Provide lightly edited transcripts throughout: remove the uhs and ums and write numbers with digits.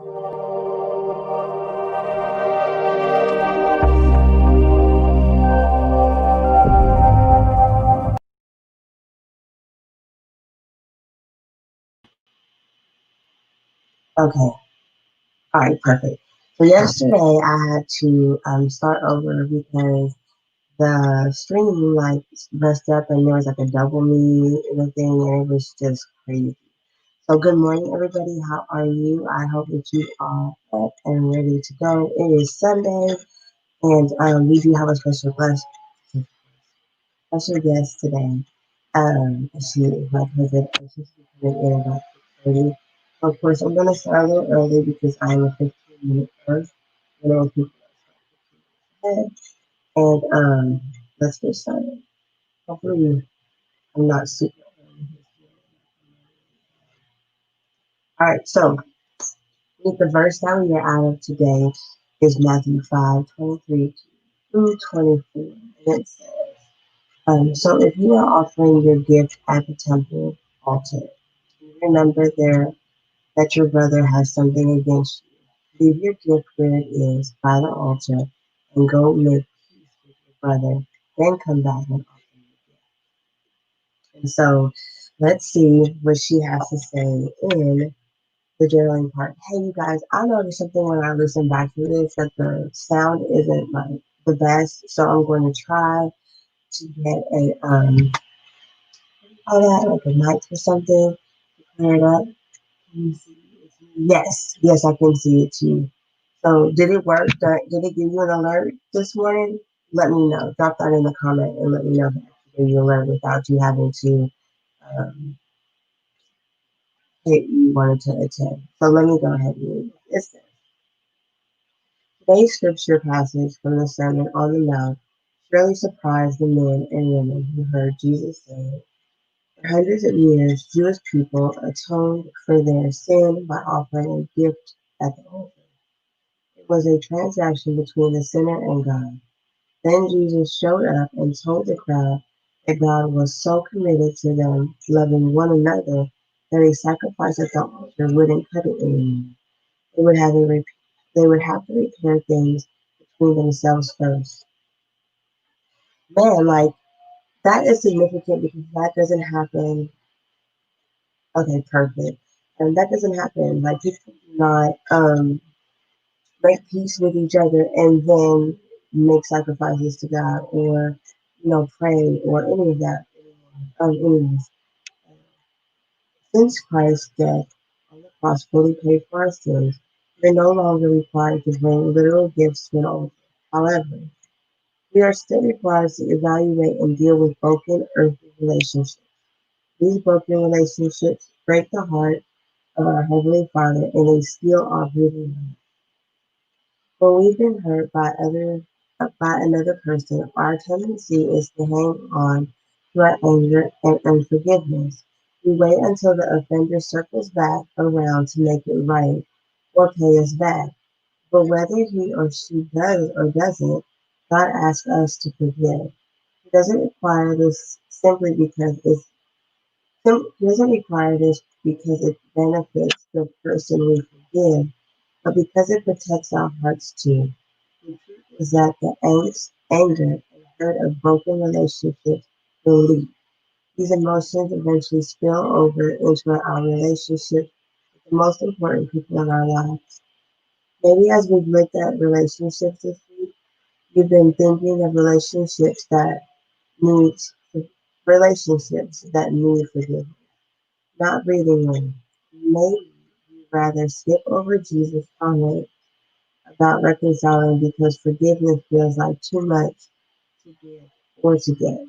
Okay. All right. Perfect. So yesterday I had to start over because the stream like messed up and there was like a double me and everything and it was just crazy. So good morning, everybody. How are you? I hope that you are up and ready to go. It is Sunday, and we do have a special guest today. She is my cousin, and she's coming in about 6:30. Of course, I'm gonna start a little early because I'm a 15-minute first. You know, people are ahead, and let's get started. Hopefully, I'm not super early. All right, so with the verse that we are out of today is Matthew 5:23 through 24. And it says, so if you are offering your gift at the temple altar, remember there that your brother has something against you. Leave your gift where it is by the altar and go make peace with your brother. Then come back and offer your gift. And so let's see what she has to say in the journaling part. Hey, you guys, I noticed something when I listen back to this that the sound isn't like the best. So I'm going to try to get a like a mic or something to clear it up. Can you see it? Yes, I can see it too. So did it work? Did it give you an alert this morning? Let me know. Drop that in the comment and let me know that it gave you an alert without you having to um, hit you wanted to attend. So let me go ahead and read it. It says, today's scripture passage from the Sermon on the Mount surely surprised the men and women who heard Jesus say, for hundreds of years, Jewish people atoned for their sin by offering a gift at the altar. It was a transaction between the sinner and God. Then Jesus showed up and told the crowd that God was so committed to them loving one another that a sacrifice at the altar wouldn't cut it anymore. They would have a they would have to repair things between themselves first. Man, like that is significant because that doesn't happen. Okay, perfect. And that doesn't happen. Like people do not make peace with each other and then make sacrifices to God or pray or any of that. Anyways, since Christ's death on the cross fully paid for our sins, we're no longer required to bring literal gifts to an altar. However, we are still required to evaluate and deal with broken earthly relationships. These broken relationships break the heart of our Heavenly Father and they steal our breathing life. When we've been hurt by another person, our tendency is to hang on to our anger and unforgiveness. We wait until the offender circles back around to make it right or pay us back. But whether he or she does or doesn't, God asks us to forgive. He doesn't require this simply because he doesn't require this because it benefits the person we forgive, but because it protects our hearts too. The truth is that the angst, anger, and hurt of broken relationships will leak. These emotions eventually spill over into our relationships with the most important people in our lives. Maybe as we've looked at relationships this week, you've been thinking of need relationships that need forgiveness, not reading them. Maybe you'd rather skip over Jesus' comment about reconciling because forgiveness feels like too much to give or to get.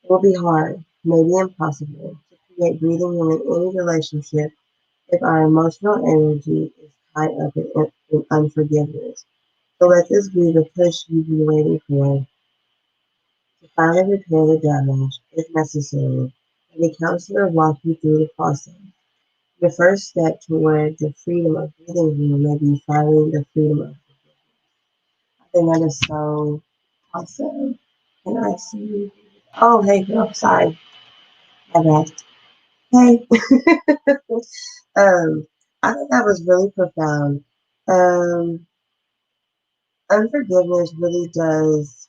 It will be hard, maybe impossible, to create breathing room in any relationship if our emotional energy is tied up in unforgiveness. So let this be the push you've been waiting for to finally repair the damage, if necessary, and the counselor walk you through the process. The first step toward the freedom of breathing room may be finding the freedom of forgiveness. I think that is so awesome. And I see. Oh, hey, girl. Sorry. My bad. Hey. um, I think that was really profound. Um, Unforgiveness really does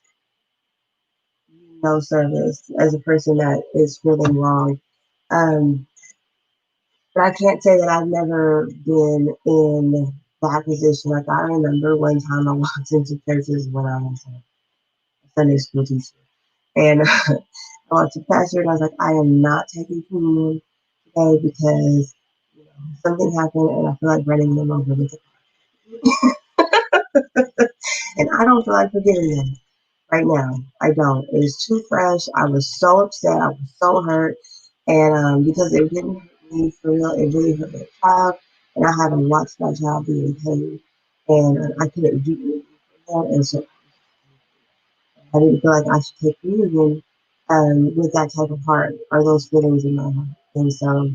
you no service as a person that is feeling wrong. Um, but I can't say that I've never been in that position. Like I remember one time I walked into churches when I was a Sunday school teacher, and I walked to the pastor and I was like, I am not taking communion today because something happened and I feel like running them over with it. And I don't feel like forgiving them right now. I don't. It was too fresh. I was so upset. I was so hurt. And because it didn't hurt me for real, it really hurt my child. And I haven't watched my child be in pain. And I couldn't do anything for that. And so I didn't feel like I should take communion with that type of heart or those feelings in my heart. And so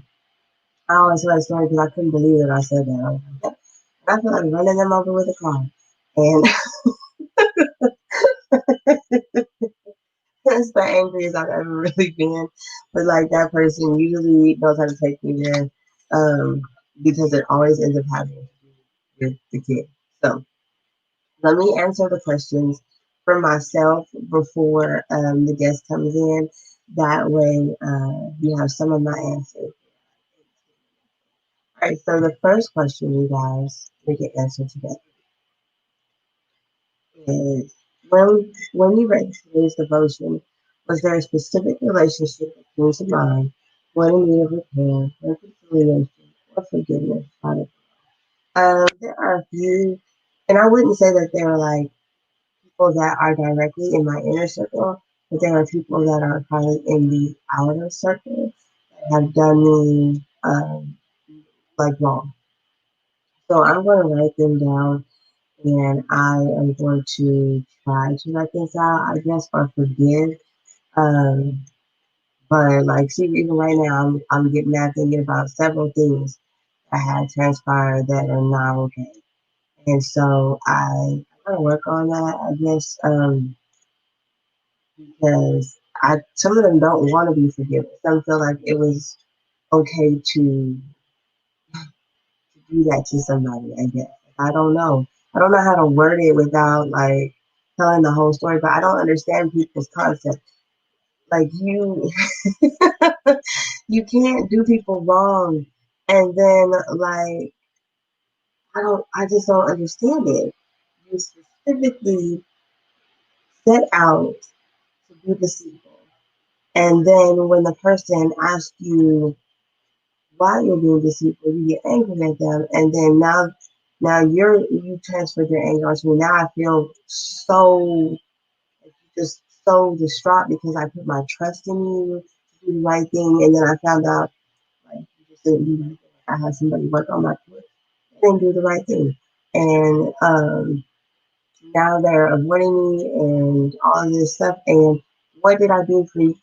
I always tell that story because I couldn't believe that I said that. I was like, "Yep." I feel like running them over with a car. And that's the angriest I've ever really been. But like that person usually knows how to take me there um, because it always ends up happening with the kid. So let me answer the questions for myself before the guest comes in. That way you have some of my answers. All right, so the first question, you guys, we can answer together is when you read today's devotion, was there a specific relationship that came to mind, one in need of repair, reconciliation, or forgiveness? There are a few, and I wouldn't say that they're like people that are directly in my inner circle, but there are people that are probably in the outer circle that have done me like wrong. So I'm going to write them down and I am going to try to reconcile, I guess, or forgive. Um, but like, see, even right now, I'm getting mad thinking about several things that had transpired that are not okay, and so I want to work on that, I guess, because I some of them don't want to be forgiven. Some feel like it was okay to do that to somebody, I guess. I don't know. I don't know how to word it without like telling the whole story, but I don't understand people's concept. Like you can't do people wrong and then like I just don't understand it. You specifically set out to be deceitful. And then when the person asks you why you're being deceitful, you get angry at them, and then now you transferred your anger onto me. Now I feel so just so distraught because I put my trust in you to do the right thing, and then I found out like you just didn't do the right thing. I had somebody work on my foot, didn't do the right thing, and now they're avoiding me and all of this stuff. And what did I do for you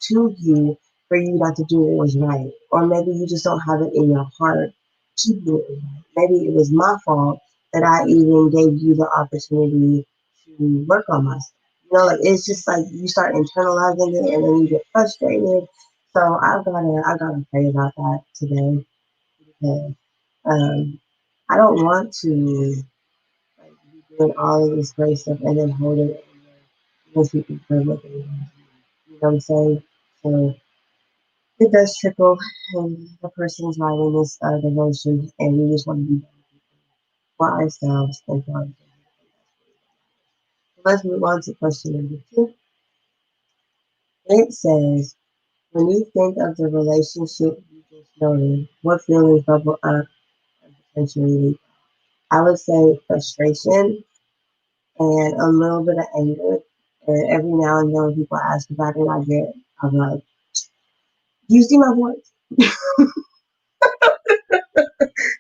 not to do what was right? Or maybe you just don't have it in your heart to do it right. Maybe it was my fault that I even gave you the opportunity to work on myself. Like it's just like you start internalizing it and then you get frustrated. So I gotta pray about that today because um, I don't want to like be doing all of this great stuff and then hold it because people are looking at you. You know what I'm saying? So it does trickle and the person's writing this devotion and we just want to be for ourselves and for others. Let's move on to question number 2. It says, when you think of the relationship you just noted, what feelings bubble up and potentially leak? I would say frustration and a little bit of anger. And every now and then when people ask about it, I'm like, do you see my voice?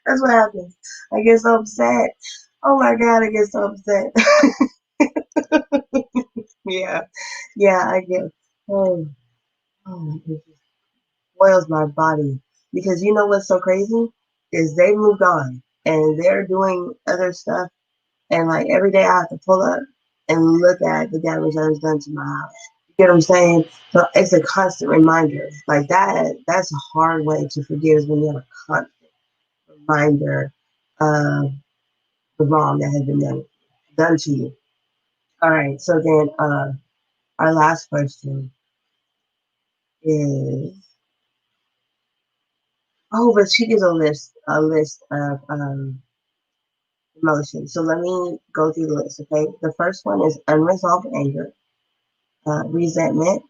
That's what happens. I get so upset. Oh my God, I get so upset. Yeah, yeah, I get, oh, oh, it just boils my body. Because you know what's so crazy? Is they moved on and they're doing other stuff. And like every day I have to pull up and look at the damage that was done to my house. You get what I'm saying? So it's a constant reminder. Like that's a hard way to forgive is when you have a constant reminder of the wrong that has been done to you. All right. So then, our last question is, oh, but she gives a list of emotions. So let me go through the list. Okay. The first one is unresolved anger, resentment,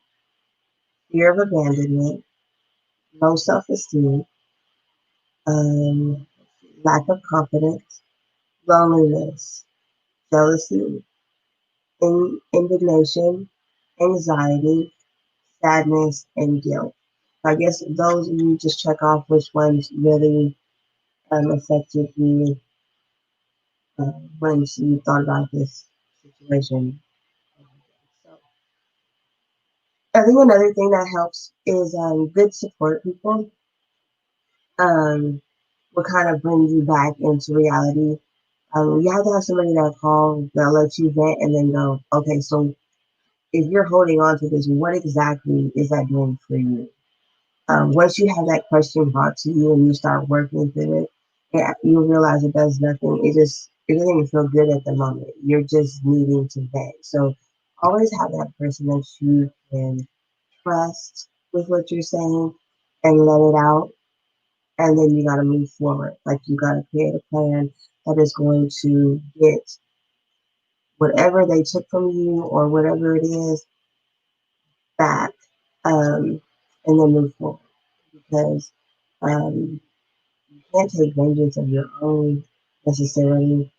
fear of abandonment, low self-esteem, um, lack of confidence, loneliness, jealousy, indignation, anxiety, sadness, and guilt. I guess those you just check off which ones really affected you once you thought about this situation. So I think another thing that helps is good support people. Um, will kind of bring you back into reality. You have to have somebody that call that lets you vent and then go, okay, so if you're holding on to this, what exactly is that doing for you? Once you have that question brought to you and you start working through it, yeah, you realize it does nothing. It doesn't even feel good at the moment. You're just needing to vent. So always have that person that you can trust with what you're saying and let it out. And then you got to move forward. Like you got to create a plan that is going to get whatever they took from you or whatever it is back, and then move forward. Because um, you can't take vengeance of your own necessarily.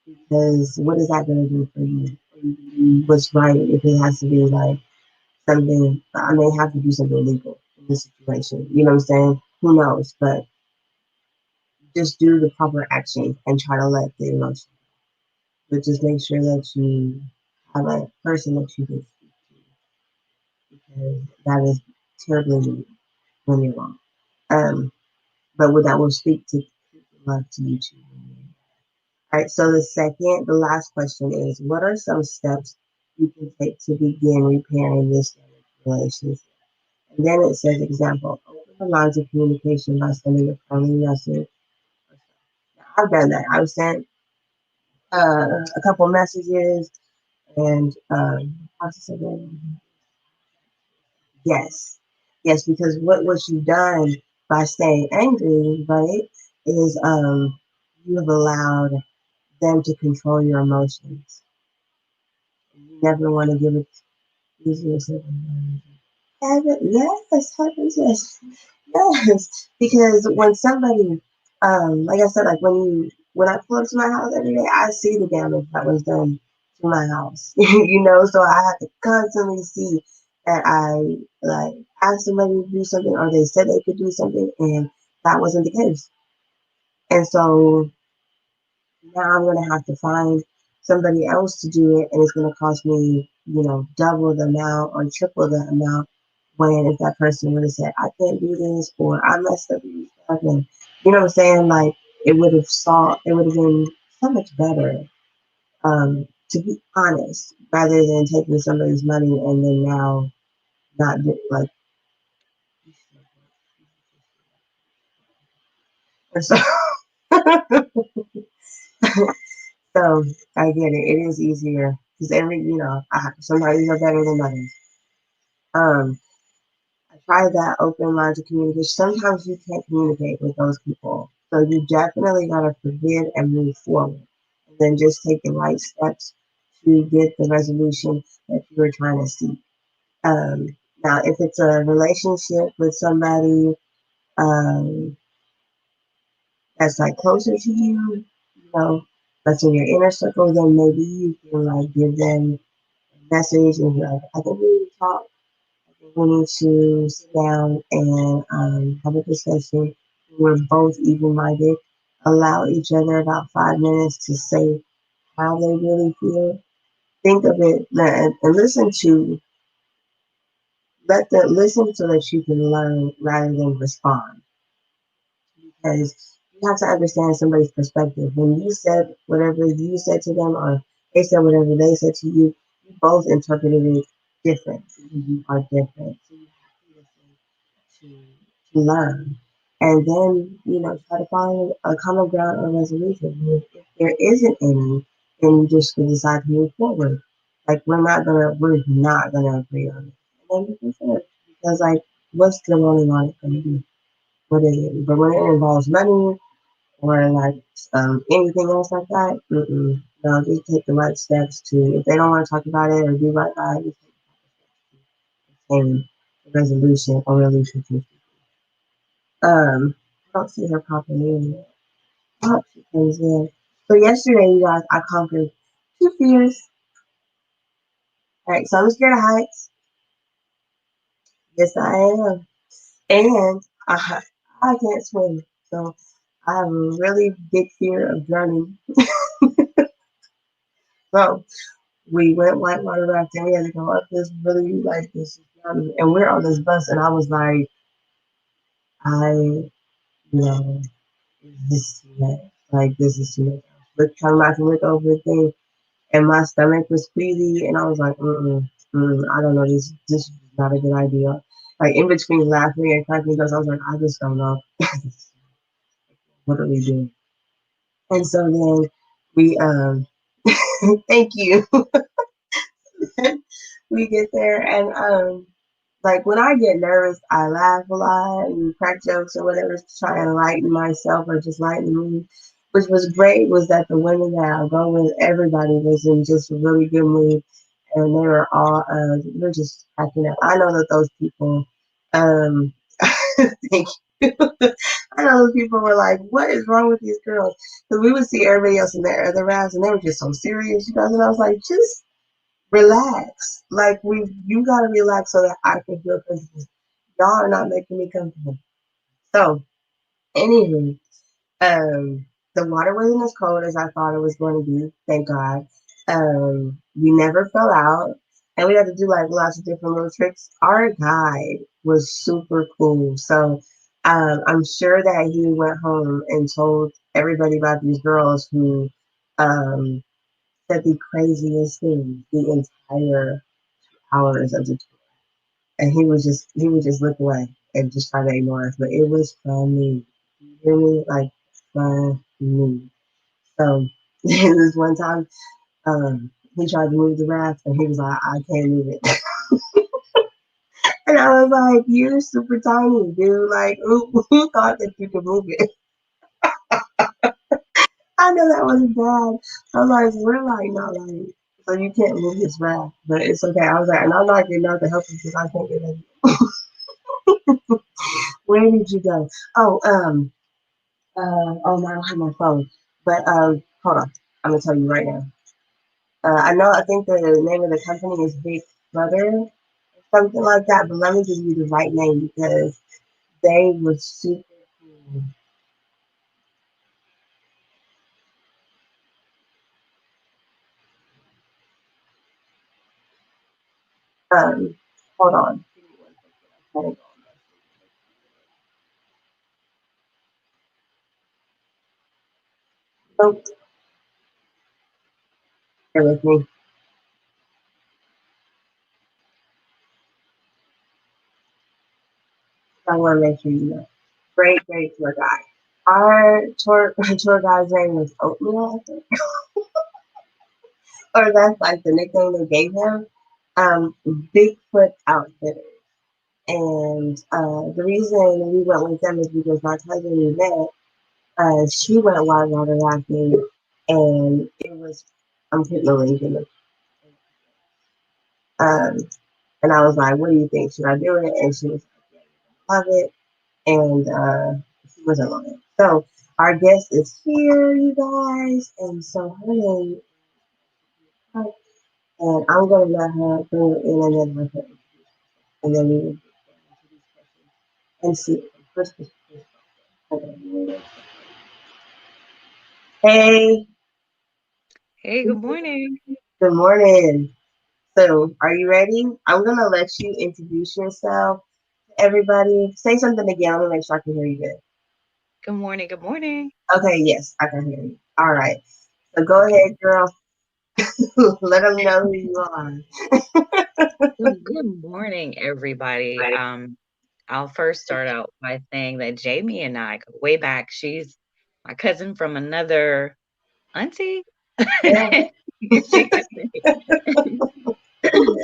Because what is that going to do for you? What's right if it has to be like something? I may have to do something legal in this situation. You know what I'm saying? Who knows? But just do the proper action and try to let the emotion. But just make sure that you have a person that you can speak to because that is terribly needed when you're wrong. Um, but what that will speak to love to you too. All right. So the last question is, what are some steps you can take to begin repairing this damaged relationship? And then it says, example, open the lines of communication by sending a friendly message. I've done that. I've sent a couple messages and yes, yes, because what you've done by staying angry, right, is you have allowed them to control your emotions. You never want to give it easier. Yes, happens, yes. Yes, because when somebody, like I said, like when I pull up to my house every day, I see the damage that was done to my house. So I have to constantly see that I like asked somebody to do something or they said they could do something and that wasn't the case. And so now I'm gonna have to find somebody else to do it, and it's gonna cost me, double the amount or triple the amount. When if that person would have said, "I can't do this," or "I messed up and stuff," and you know what I'm saying, like it would have been so much better. To be honest, rather than taking somebody's money and then now not do, like. So, so I get it. It is easier because some days are better than others. Um, I try that open lines of communication. Sometimes you can't communicate with those people. So you definitely got to forgive and move forward. And then just take the right steps to get the resolution that you were trying to seek. Um, Now, if it's a relationship with somebody um, that's like closer to you, that's in your inner circle, then maybe you can like give them a message and be like, I think we need to talk. We need to sit down and have a discussion. We're both even minded. Allow each other about 5 minutes to say how they really feel. Think of it and listen so that you can learn rather than respond. Because you have to understand somebody's perspective. When you said whatever you said to them, or they said whatever they said to you, you both interpreted it different. You are different. So you have to listen to learn. and then try to find a common ground or resolution. And if there isn't any, then you just decide to move forward. Like we're not gonna agree on it, and then we can because like what's the rolling on it gonna be? What is it? But when it involves money or like anything else like that, no, just take the right steps to. If they don't want to talk about it or do right by it, just take the right steps to obtain a resolution or relationship. I don't see her popping in yet. Oh, she comes in. So yesterday, you guys, I conquered two fears. All right, so I'm scared of heights. Yes, I am, and I can't swim. So I have a really big fear of drowning. So we went whitewater rafting. We had to go up this really like this mountain, and we're on this bus, and I was like, I know this is too much. Like this is too much. Look, trying not to look over the thing, and my stomach was queasy, and I was like, I don't know, this is not a good idea. Like in between laughing and cracking jokes, I was like, I just don't know. What are we doing? And so then we thank you. We get there and like when I get nervous, I laugh a lot and crack jokes or whatever to try and lighten myself or just lighten the mood. Which was great was that the women that I go with, everybody was in just a really good mood, and they were all they're just cracking up. I know that those people, um, thank you. I know those people were like, "What is wrong with these girls?" Because we would see everybody else in their other rounds, and they were just so serious, you guys. And I was like, just relax. Like you gotta relax so that I can feel comfortable. Y'all are not making me comfortable. So, anywho, the water wasn't as cold as I thought it was going to be. Thank God. We never fell out, and we had to do like lots of different little tricks. Our guide was super cool, so I'm sure that he went home and told everybody about these girls who um, said the craziest things the entire hours of the tour. And he would just look away and just try to ignore us. But it was funny. You hear me? Like funny. So this one time, he tried to move the raft and he was like, I can't move it. And I was like, you're super tiny, dude. Like, who thought that you could move it? I know that was bad. I'm like, we're like, not like, so you can't move this raft, but it's okay. I was like, and I'm not getting out to help you because I can't get it. Where did you go? Oh, oh, I don't have my phone. But hold on. I'm gonna tell you right now. I know. I think the name of the company is Big Brother, something like that. But let me give you the right name because they were super cool. Hold on. Give me one second. So bear with me. I want to make sure you know. Great, great tour guide. Our tour guide's name was Oatmeal, I think, or that's like the nickname they gave him. Bigfoot Outfitter. And the reason we went with them is because my cousin we met, she went whitewater rafting, and it was, I'm putting the link in the, um, and I was like, what do you think? Should I do it? And she was like, yeah, love it. And she wasn't lying. So our guest is here, you guys. And so her name is, and I'm going to let her bring it in and then let her, and then we will get into these questions and see first perspective. Okay. Hey, Hey, good morning. good morning. So, are you ready? I'm gonna let you introduce yourself to everybody. Say something again. Let me make sure I can hear you good. Good morning. Good morning. Okay, yes, I can hear you. All right. So go Okay. ahead, girl. Let them know who you are. Good morning, everybody. I'll first start out by saying that Jamie and I go way back. She's my cousin from another auntie. Yeah. She could say.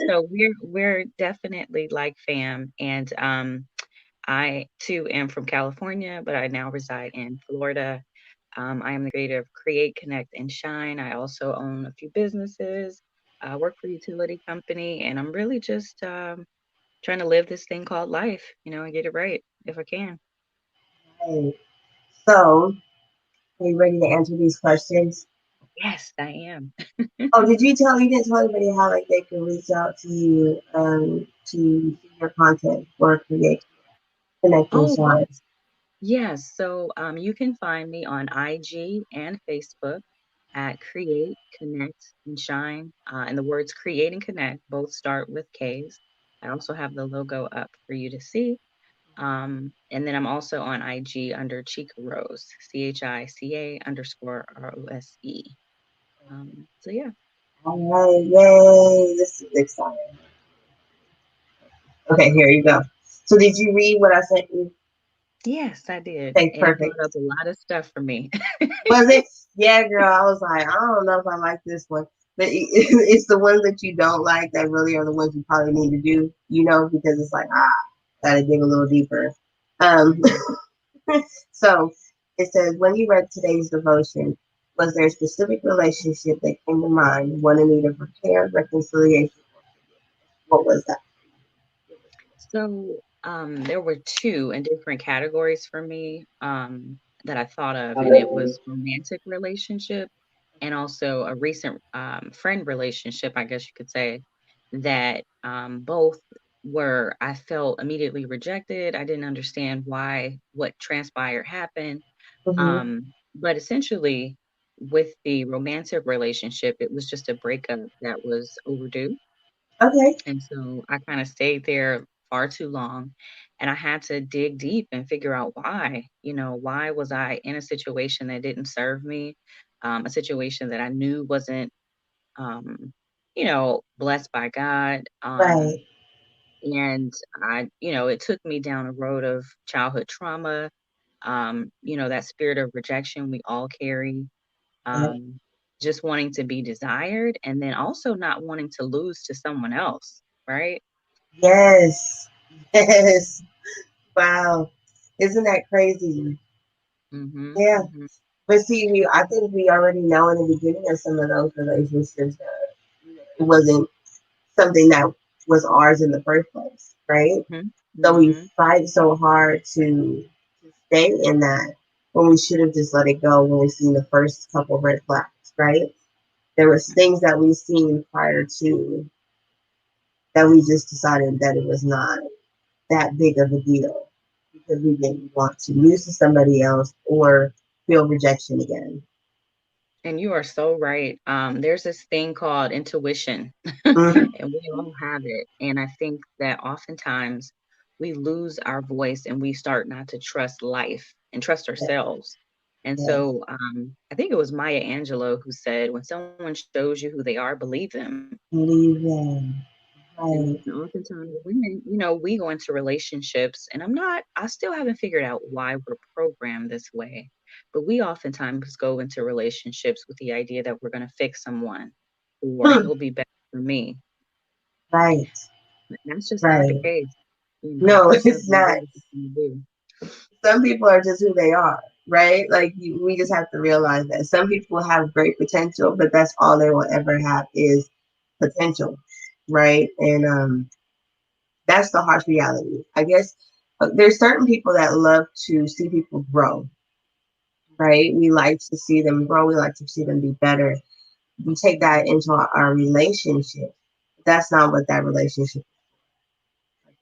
So we're definitely like fam. And I too am from California, but I now reside in Florida. I am the creator of Create, Connect, and Shine. I also own a few businesses, work for a utility company, and I'm really just trying to live this thing called life, and get it right if I can. Right. So, are you ready to answer these questions? Yes, I am. Oh, you didn't tell anybody how like they can reach out to you to see your content or create connect and Oh, shine. yes. Yes. So you can find me on IG and Facebook at Create, Connect, and Shine. And the words Create and Connect both start with K's. I also have the logo up for you to see. And then I'm also on IG under Chica Rose, CHICA underscore ROSE. So yeah. All right, yay! This is exciting. Okay, here you go. So, did you read what I sent you? Yes, I did. Okay, And it brought perfect. up a lot of stuff for me. Was it? Yeah, girl. I was like, I don't know if I like this one, but it's the ones that you don't like that really are the ones you probably need to do. Because it's like, gotta dig a little deeper. Um, Mhm. so it says, when you read today's devotion, was there a specific relationship that came to mind, one in need of repair, reconciliation? What was that? So there were two in different categories for me that I thought of, and it was romantic relationship and also a recent friend relationship, I guess you could say, that both were, I felt immediately rejected. I didn't understand why what transpired happened. Mm-hmm. But essentially, with the romantic relationship, it was just a breakup that was overdue, Okay. and so I kind of stayed there far too long. And I had to dig deep and figure out why. Why was I in a situation that didn't serve me, a situation that I knew wasn't, blessed by God. Right. And it took me down a road of childhood trauma, that spirit of rejection we all carry, Right. um, just wanting to be desired, and then also not wanting to lose to someone else, right? Yes. Yes. Wow. Isn't that crazy? Mhm, Yeah. mhm. But see, I think we already know in the beginning of some of those relationships that it wasn't something that was ours in the first place, right? Mhm, So we mhm. fight so hard to stay in that when we should have just let it go when we seen the first couple red flags, right? There was things that we seen prior to that we just decided that it was not that big of a deal because we didn't want to lose to somebody else or feel rejection again. And you are so right. There's this thing called intuition, Mm, and we all have it. And I think that oftentimes we lose our voice and we start not to trust life and trust yeah, ourselves. And yeah, so I think it was Maya Angelou who said, when someone shows you who they are, believe them. believe them. And Right. oftentimes women, we go into relationships, and I still haven't figured out why we're programmed this way. But we oftentimes go into relationships with the idea that we're going to fix someone or Hmm, he'll be better for me. right. But that's just not the Right. case. No, That's it's never not. what it's going to do. Some people are just who they are, right? Like we just have to realize that some people have great potential, but that's all they will ever have is potential, right? And that's the harsh reality. I guess there's certain people that love to see people grow, right? We like to see them grow. We like to see them be better. We take that into our relationship. That's not what that relationship.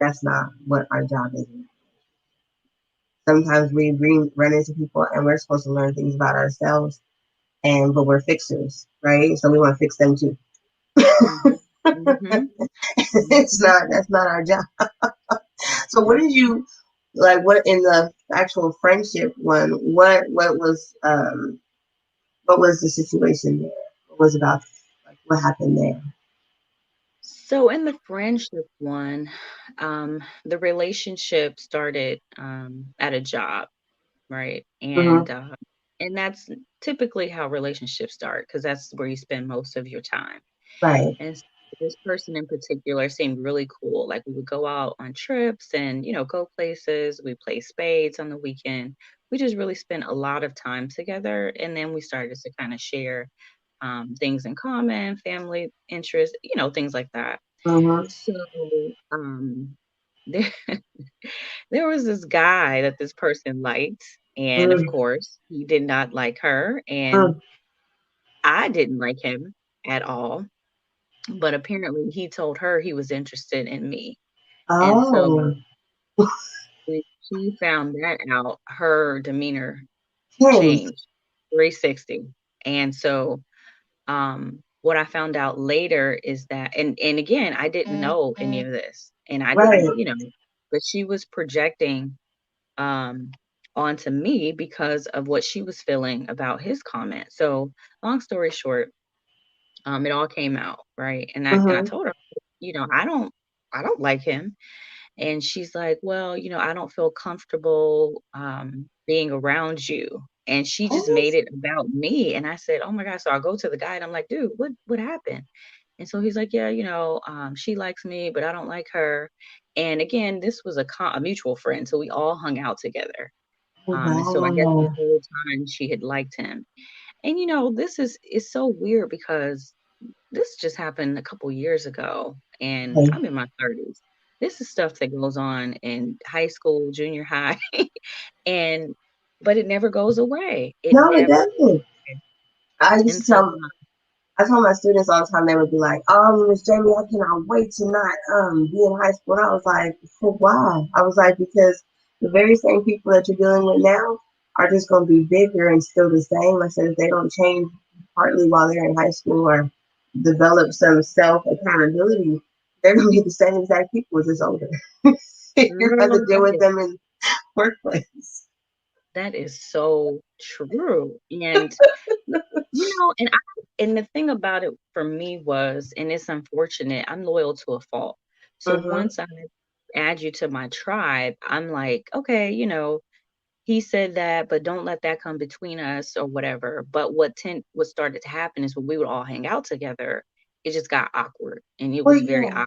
That's not what our job is. Sometimes we run into people and we're supposed to learn things about ourselves, and but we're fixers, right? So we want to fix them too. Mhm. Mhm. It's Mhm. not that's not our job. So what did you like? What in the actual friendship one? What was the situation there? What was about like what happened there? So in the friendship one, the relationship started at a job, right? Mm-hmm. And that's typically how relationships start because that's where you spend most of your time. Right. And this person in particular seemed really cool. Like we would go out on trips and, go places. We play spades on the weekend. We just really spent a lot of time together. And then we started to kind of share things in common, family interests, things like that. Mm-hmm. So there, there was this guy that this person liked. And of Mm-hmm. course, he did not like her. And Mm. I didn't like him at all, but apparently he told her he was interested in me. And so Oh, when she found that out, her demeanor James. changed 360. And so what I found out later is that and again, I didn't know any of this. And I Right. didn't, but she was projecting um onto me because of what she was feeling about his comment. So long story short, it all came out, right? And I Mm-hmm. told her, I don't like him. And she's like, "Well, I don't feel comfortable being around you." And she just What? made it about me. And I said, "Oh my God." So I go to the guy and I'm like, "Dude, what happened?" And so he's like, "Yeah, she likes me, but I don't like her." And again, this was a mutual friend, so we all hung out together. Oh, And so I guess the wow. whole time she had liked him. And this is so weird because this just happened a couple years ago, and Okay. I'm in my 30s. This is stuff that goes on in high school, junior high, and but it never goes away. It No, it never. doesn't. I used And to so, tell I told my students all the time, they would be like, Miss Jamie, I cannot wait to not be in high school. And I was like, for why? I was like, because the very same people that you're dealing with now are just going to be bigger and still the same. I said, if they don't change partly while they're in high school or develop some self accountability, they're going to be the same exact people, just older. You're going to girl, deal with them in workplace. that is so true. And the thing about it for me was, and it's unfortunate, I'm loyal to a fault. So Mm-hmm. once I add you to my tribe, I'm like, okay, he said that, but don't let that come between us or whatever. But what started to happen is when we would all hang out together, it just got awkward and it Well, was very yeah. awkward.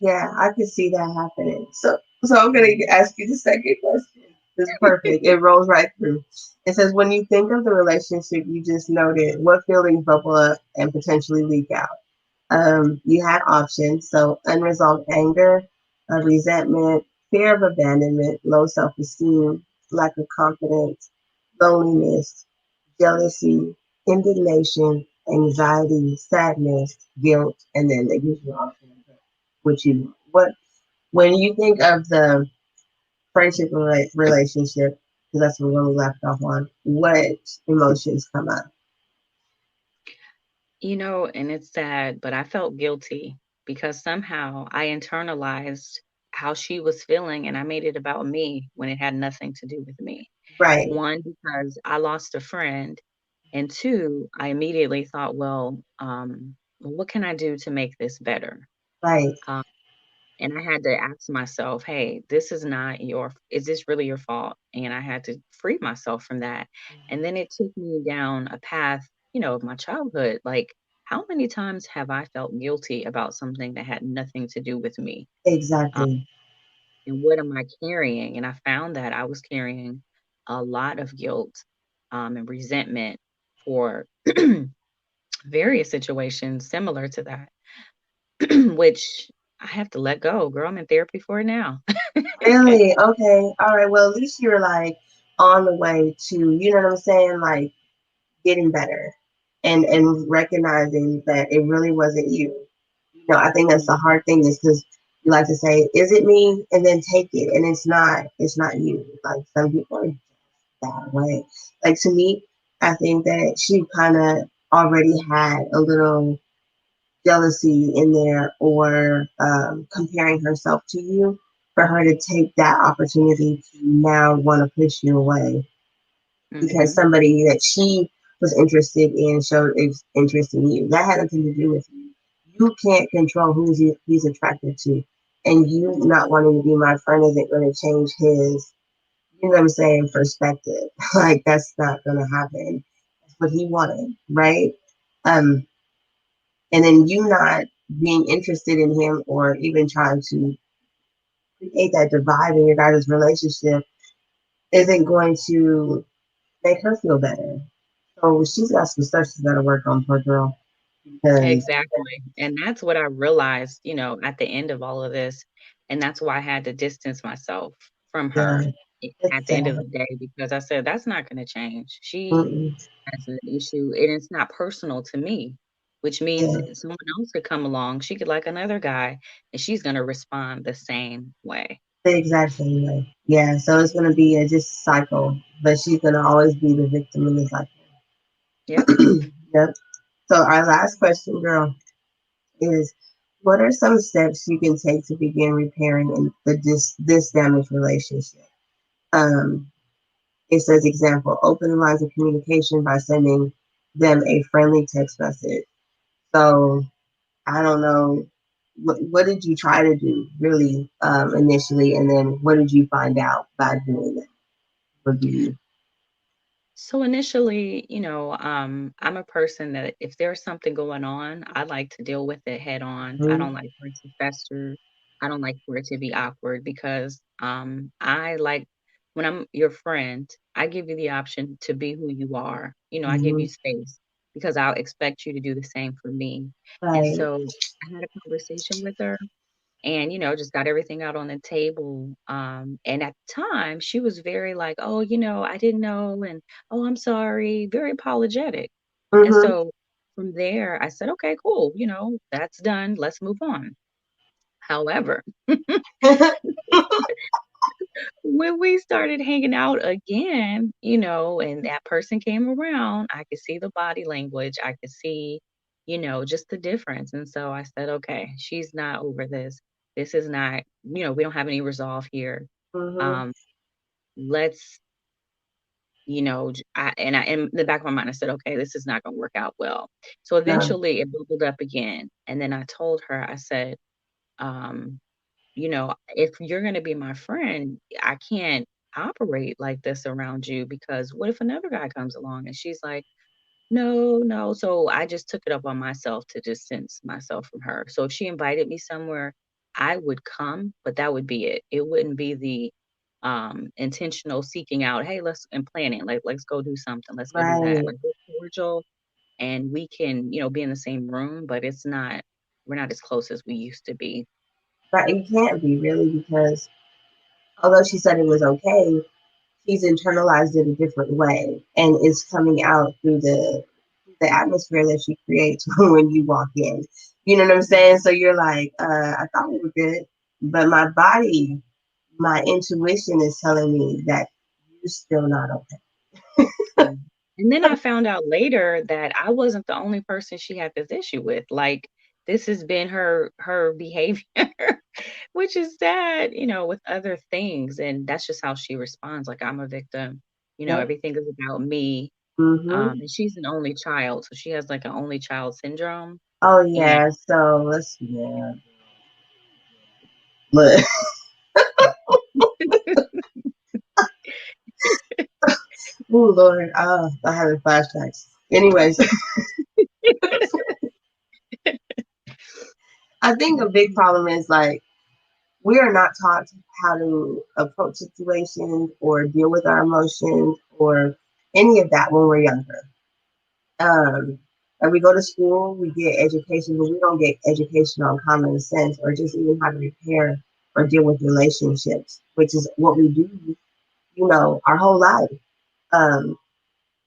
Yeah, I could see that happening. So I'm gonna ask you the second question. It's perfect. It rolls right through. It says, when you think of the relationship you just noted, what feelings bubble up and potentially leak out? You had options, so unresolved anger, resentment, fear of abandonment, low self-esteem, lack of confidence, loneliness, jealousy, indignation, anxiety, sadness, guilt, and then the usual options. Which you what when you think of the friendship relationship, because that's what we left off on, what emotions come up? And it's sad, but I felt guilty because somehow I internalized how she was feeling and I made it about me when it had nothing to do with me. Right. One, because I lost a friend, and two, I immediately thought, well, what can I do to make this better? Right. Um, And I had to ask myself, "Hey, this is not is this really your fault?" And I had to free myself from that. And then it took me down a path, of my childhood. Like, how many times have I felt guilty about something that had nothing to do with me? Um, Exactly. and what am I carrying? And I found that I was carrying a lot of guilt, and resentment for various situations similar to that, which I have to let go. Girl, I'm in therapy for it now. Really? Okay. All right. Well, at least you're like on the way to, you know what I'm saying? Like getting better and recognizing that it really wasn't you. I think that's the hard thing is because you like to say, is it me? And then take it. And it's not you. Like some people are that way. Like to me, I think that she kind of already had a little jealousy in there or comparing herself to you for her to take that opportunity to now want to push you away because Mhm. somebody that she was interested in showed interest in you. That had nothing to do with you. you can't control who he's attracted to. And you not wanting to be my friend isn't going to change his, you know what I'm saying, perspective. Like, that's not going to happen. That's what he wanted, right? Um, and then you not being interested in him or even trying to create that divide in your guys' relationship isn't going to make her feel better. So she's got some stuff she's got to work on, poor girl. Because, Exactly, and that's what I realized, at the end of all of this, and that's why I had to distance myself from yeah, her at it's the end of sad. the day because I said, "That's not gonna change." She Mm-mm. has an issue, and it's not personal to me, which means Yeah, someone else could come along, she could like another guy, and she's gonna respond the same way. the exact same way. Yeah, so it's going to be a just cycle, but she's going to always be the victim in the cycle. Yep. Yep. So our last question, girl, is what are some steps you can take to begin repairing this damaged relationship? Um, it says example, open the lines of communication by sending them a friendly text message. So I don't know, what did you try to do really initially, and then what did you find out by doing that? Would be So initially, I'm a person that if there's something going on, I like to deal with it head on. I don't mm, like for it to fester. I don't like for it to be awkward because I like when I'm your friend, I give you the option to be who you are. I give you mm-hmm, space because I'll expect you to do the same for me. And right, so I had a conversation with her and just got everything out on the table, and at the time she was very like, oh, I didn't know, and oh, I'm sorry, very apologetic. And mm-hmm. so from there I said, okay, cool, that's done, let's move on. However, when we started hanging out again, and that person came around, I could see the body language, I could see, just the difference. And so I said, okay, she's not over this. This is not, we don't have any resolve here. Mm-hmm. Um, let's, in the back of my mind, I said, okay, this is not going to work out well. So No, eventually it bubbled up again. And then I told her, I said, um, if you're going to be my friend, I can't operate like this around you because what if another guy comes along? And she's like, no, no. So I just took it up on myself to distance myself from her. So if she invited me somewhere, I would come, but that would be it. It wouldn't be the intentional seeking out, hey, let's and planning, like let's go do something, let's go do that. right, Like we're cordial and we can, be in the same room, but we're not as close as we used to be. right. You can't be really because although she said it was okay, she's internalized it a different way, and it's coming out through the atmosphere that she creates when you walk in. You know what I'm saying? So you're like, I thought we were good, but my body, my intuition is telling me that you're still not okay. Mm. And then I found out later that I wasn't the only person she had this issue with. Like this has been her behavior, which is sad, with other things. And that's just how she responds. Like I'm a victim. Yep. Everything is about me. Mm-hmm. And she's an only child, so she has like an only child syndrome. Oh And yeah. So let's yeah. Look. Oh Lord. I having flashbacks. Anyways, I think a big problem is like we are not taught how to approach situations or deal with our emotions or any of that when we're younger. Um, and we go to school, we get education, but we don't get education on common sense or just even how to repair or deal with relationships, which is what we do, our whole life. Um,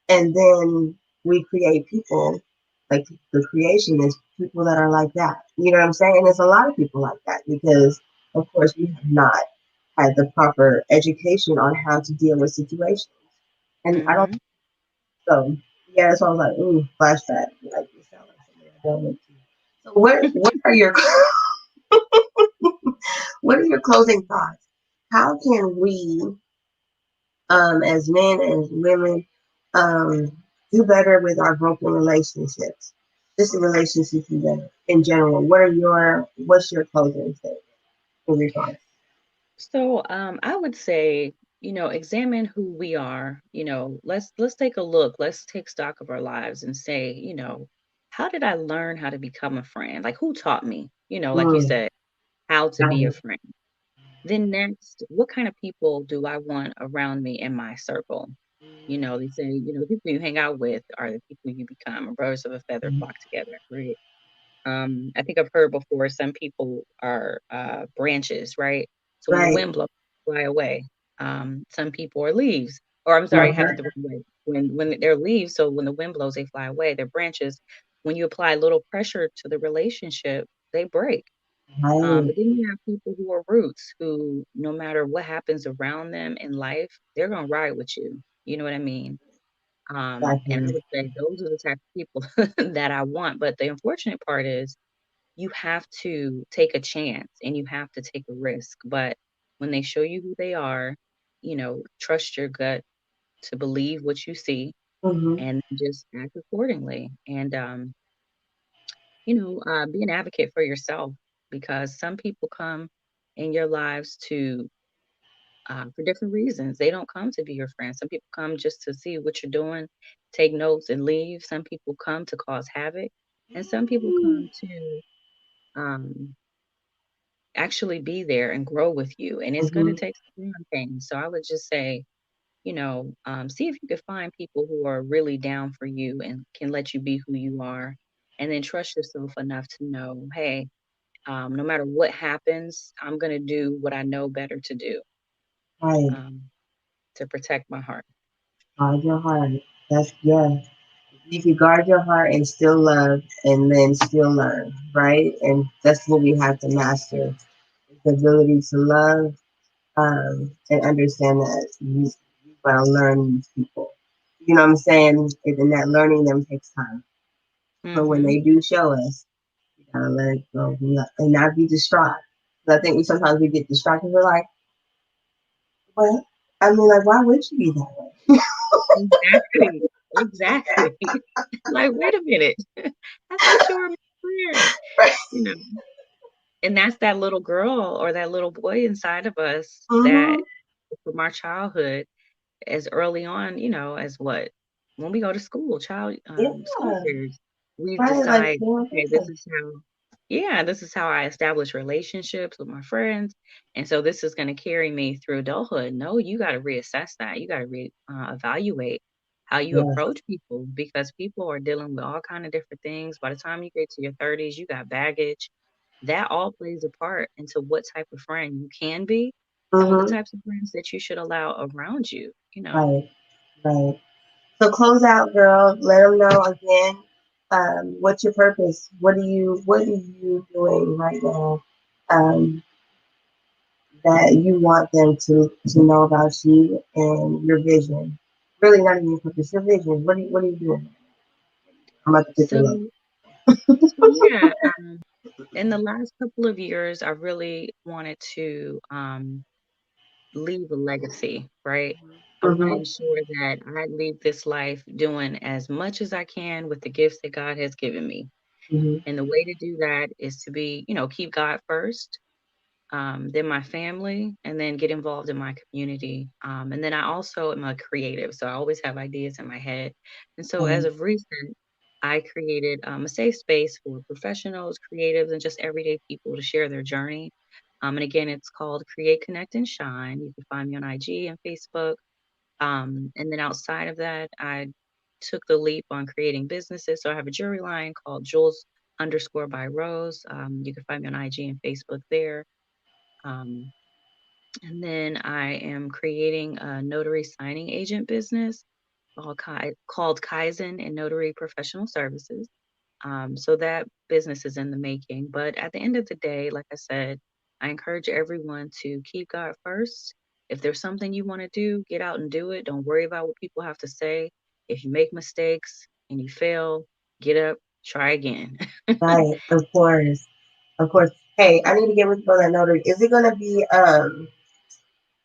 and then we create people like the creation is people that are like that. You know what I'm saying? And there's a lot of people like that because, of course, we have not had the proper education on how to deal with situations. And I don't, mhm. so yeah, that's why I was like, ooh, flashback. Like, you sound like somebody I don't want to. So, what are your, what are your closing thoughts? How can we, as men, as women, um, do better with our broken relationships? just the relationships in general. What's your closing statement in regards? So, I would say, examine who we are. Let's take a look. Let's take stock of our lives and say, how did I learn how to become a friend? Like, who taught me? Like you Mm, said, how to be a right, friend. Then next, what kind of people do I want around me in my circle? They say, the people you hang out with are the people you become. Birds of a feather flock together, right? I think I've heard before some people are branches, right? So when the right. wind blows, they fly away. Some people are leaves, or I'm sorry, have it the Uh-huh. wrong way. When they're leaves, so when the wind blows, they fly away. They're branches. When you apply a little pressure to the relationship, they break. Right, But then you have people who are roots, who no matter what happens around them in life, they're gonna ride with you. You know what I mean? And I exactly. would say those are the type of people that I want. But the unfortunate part is you have to take a chance and you have to take a risk. But when they show you who they are, trust your gut to believe what you see Mm-hmm. and just act accordingly. And, be an advocate for yourself because some people come in your lives for different reasons. They don't come to be your friend. Some people come just to see what you're doing, take notes and leave. Some people come to cause havoc. And some people come to, um, actually be there and grow with you. And it's going to Mm-hmm. take some growing pains. So I would just say, see if you could find people who are really down for you and can let you be who you are. And then trust yourself enough to know, hey, no matter what happens, I'm going to do what I know better to do Right. um, to protect my heart. Guard your heart. That's yeah. You can guard your heart and still love and then still learn, right? And that's what we have to master. The ability to love, and understand that you gotta learn these people. You know what I'm saying? And that learning them takes time. But when Hmm. they do show us, you gotta let it go and not be distraught. 'Cause I think sometimes we get distracted. We're like, what? I mean, like, why would you be that way? Exactly. Exactly. Like, wait a minute. I thought you were my friend. You know, and that's that little girl or that little boy inside of us that Mm-hmm. from our childhood as early on, as what? When we go to school, Yeah. school years, we Right. Like, decide, okay, yeah. this is how I establish relationships with my friends. And so this is going to carry me through adulthood. No, you got to reassess that. You got to evaluate how you Yes. approach people because people are dealing with all kind of different things. By the time you get to your 30s, you got baggage. That all plays a part into what type of friend you can be and what the Mm-hmm. types of friends that you should allow around you. Right. Right. So close out, girl. Let them know again. What's your purpose? What are you doing right now? Um, that you want them to know about you and your vision. Really, not even your purpose, your vision. What are you doing? I'm about to take a So, look. yeah, in the last couple of years, I really wanted to leave a legacy, right? I want to Mm-hmm. ensure that I leave this life doing as much as I can with the gifts that God has given me. Mm-hmm. And the way to do that is to keep God first, then my family, and then get involved in my community. And then I also am a creative, so I always have ideas in my head. And so, as of recent, I created a safe space for professionals, creatives, and just everyday people to share their journey. And again, it's called Create, Connect, and Shine. You can find me on IG and Facebook. And then outside of that, I took the leap on creating businesses. So I have a jewelry line called Jules underscore by Rose. You can find me on IG and Facebook there. Um, and then I am creating a notary signing agent business called Kaizen and Notary Professional Services. So that business is in the making. But at the end of the day, like I said, I encourage everyone to keep God first. If there's something you want to do, get out and do it. Don't worry about what people have to say. If you make mistakes and you fail, get up, try again. Right, of course, of course. Hey, I need to get with you on that notary. Is it gonna be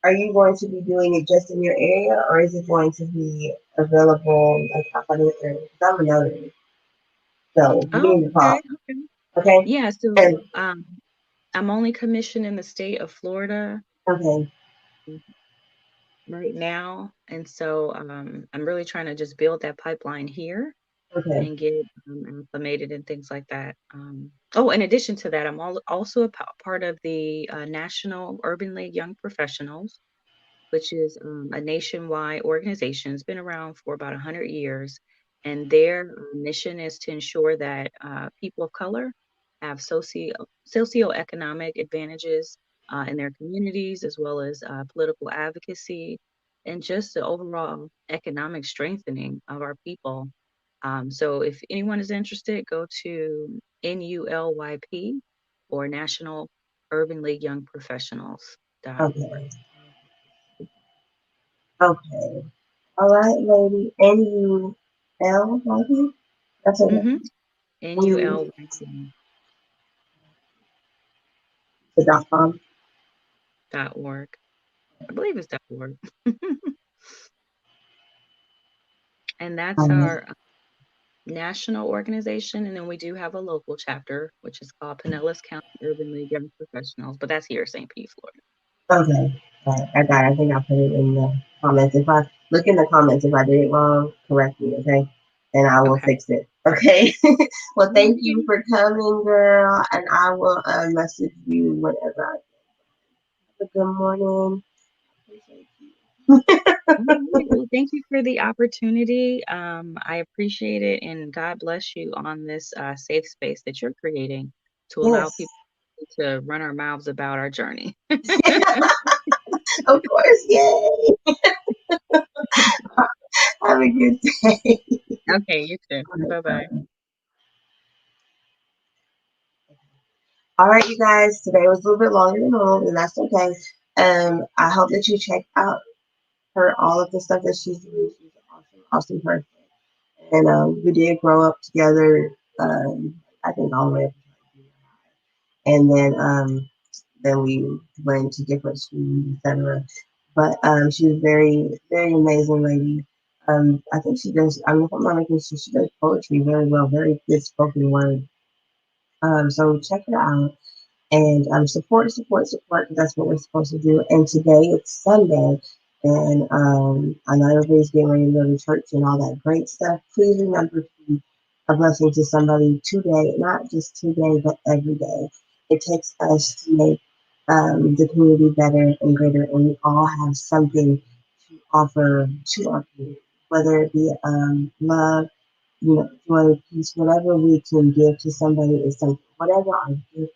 Are you going to be doing it just in your area, or is it going to be available like outside of your area? 'Cause I'm a notary. So you Oh, need to okay, call. okay. Okay. Yeah, And so, I'm only commissioned in the state of Florida okay. right now, and so, I'm really trying to just build that pipeline here Okay. and get, acclimated and things like that. Oh, in addition to that, I'm also a part of the, National Urban League Young Professionals, which is a nationwide organization. It's been around for about 100 years. And their mission is to ensure that people of color have socioeconomic advantages in their communities, as well as political advocacy and just the overall economic strengthening of our people. So if anyone is interested, go to NULYP or National Urban League Young Professionals.org. Okay. Okay. All right, lady. NUL, maybe? That's it. Mm-hmm. NU, NULYP.org. the .com. I believe it's .org. And that's All right. our national organization. And then we do have a local chapter, which is called Pinellas County Urban League Young Professionals, but that's here, St. Pete, Florida. Okay. All right. I got it. I think I put it in the comments. If I look in the comments, if I did it wrong, correct me, okay? And I will Okay. fix it. Okay. Well, thank you Okay. for coming, girl. And I will message you whenever I have a good morning. Appreciate you. All right. Well, thank you for the opportunity. I appreciate it, and God bless you on this safe space that you're creating to allow Yes. people to run our mouths about our journey. Of course. Yay. Have a good day. Okay, you too. Bye bye. All right, you guys. Today was a little bit longer than normal, and that's okay. I hope that you check out all of the stuff that she's doing. She's an awesome person. And we did grow up together. I think all the way up to junior high, and then we went to different schools, etc. But she's a very amazing lady. I think she does. I mean, if I'm not mistaken, she does poetry very well, very good spoken word. So check her out and support. That's what we're supposed to do. And today it's Sunday, and I know everybody's getting ready to go to church and all that great stuff. Please remember to be a blessing to somebody today, not just today, but every day. It takes us to make the community better and greater, and we all have something to offer to our community, whether it be love, joy, peace, whatever we can give to somebody is something, whatever our gift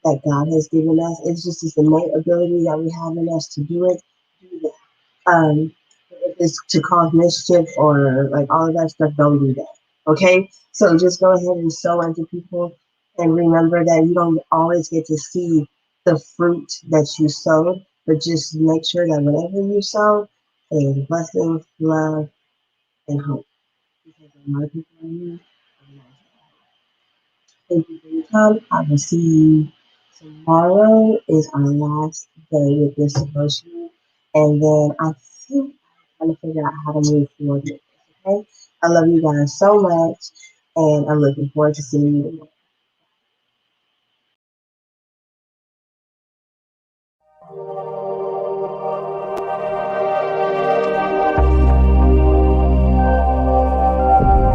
that God has given us. It's just this innate ability that we have in us to do it. Do that. If it's to cause mischief or like all of that stuff, don't do that. Okay? So just go ahead and sow into people and remember that you don't always get to see the fruit that you sowed, but just make sure that whatever you sow is blessings, love, and hope. Because a lot of people are here. Thank you for your time. I will see you tomorrow. Is our last day with this devotional, and then I think I'm trying to figure out how to move forward with this. Okay, I love you guys so much, and I'm looking forward to seeing you tomorrow.